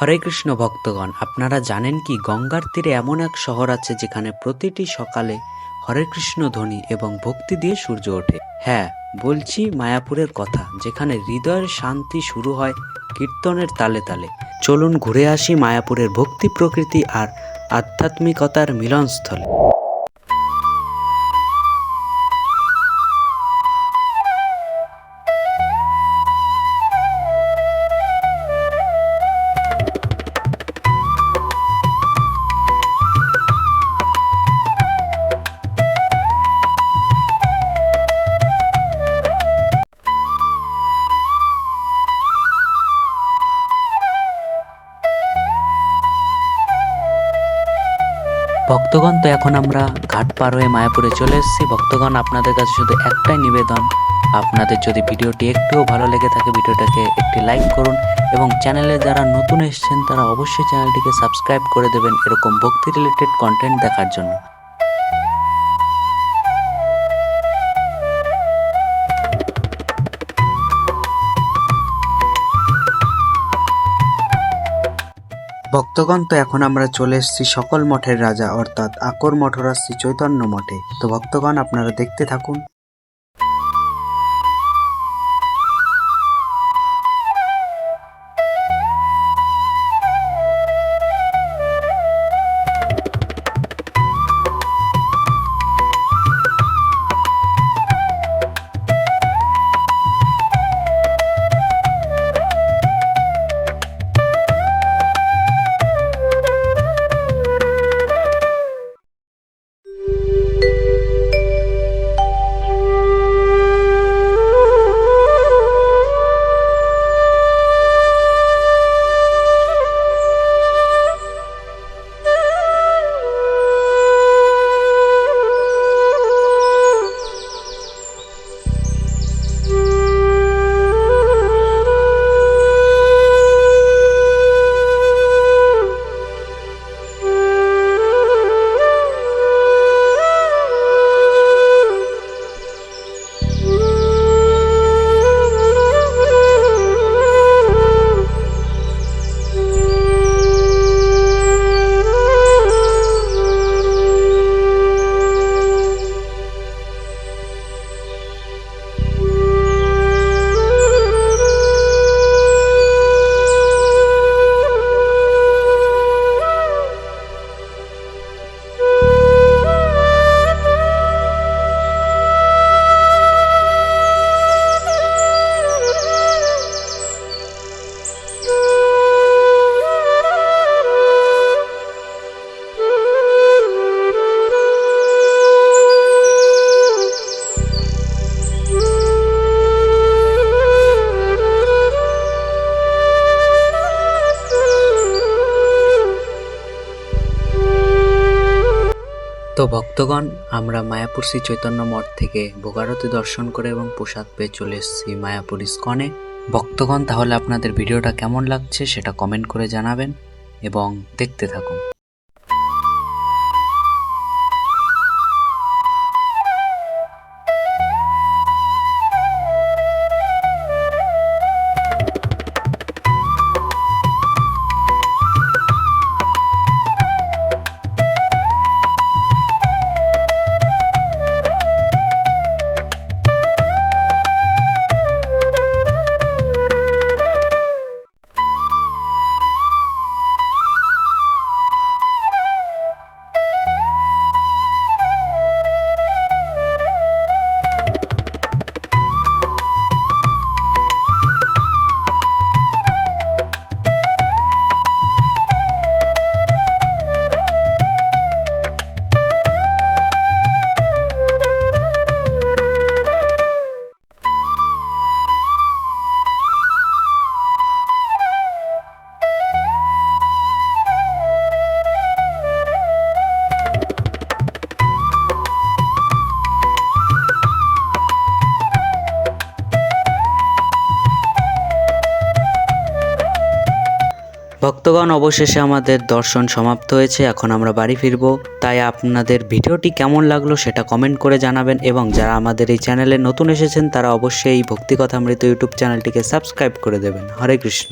হরে কৃষ্ণ ভক্তগণ, আপনারা জানেন কি গঙ্গার তীরে এমন এক শহর আছে যেখানে প্রতিটি সকালে হরে কৃষ্ণ ধ্বনি এবং ভক্তি দিয়ে সূর্য ওঠে। হ্যাঁ, বলছি মায়াপুরের কথা, যেখানে হৃদয়ের শান্তি শুরু হয় কীর্তনের তালে তালে। চলুন ঘুরে আসি মায়াপুরের ভক্তি প্রকৃতি আর আধ্যাত্মিকতার মিলনস্থলে। ভক্তগণ, তো এখন আমরা ঘাট পার হয়ে মায়াপুরে চলে এসেছি। ভক্তগণ, আপনাদের কাছে শুধু একটাই নিবেদন, আপনাদের যদি ভিডিওটি একটুও ভালো লেগে থাকে ভিডিওটাকে একটি লাইক করুন এবং চ্যানেলে যারা নতুন এসেছেন তারা অবশ্যই চ্যানেলটিকে সাবস্ক্রাইব করে দেবেন এরকম ভক্তি রিলেটেড কন্টেন্ট দেখার জন্য। ভক্তগণ, তো এখন আমরা চলে এসেছি সকল মঠের রাজা অর্থাৎ আকর মঠরাজ শ্রী চৈতন্য মঠে। তো ভক্তগণ, আপনারা দেখতে থাকুন। তো ভক্তগণ, আমরা মায়াপুর শ্রী চৈতন্য মঠ থেকে ভোগারতি দর্শন করে এবং প্রসাদ পেয়ে চলে এসেছি মায়াপুর ইস্কনে। ভক্তগণ, তাহলে আপনাদের ভিডিওটা কেমন লাগছে সেটা কমেন্ট করে জানাবেন এবং দেখতে থাকুন। ভক্তগণ, অবশেষে আমাদের দর্শন সমাপ্ত হয়েছে। এখন আমরা বাড়ি ফিরবো। তাই আপনাদের ভিডিওটি কেমন লাগলো সেটা কমেন্ট করে জানাবেন এবং যারা আমাদের এই চ্যানেলে নতুন এসেছেন তারা অবশ্যই এই ভক্তিকথামৃত ইউটিউব চ্যানেলটিকে সাবস্ক্রাইব করে দেবেন। হরে কৃষ্ণ।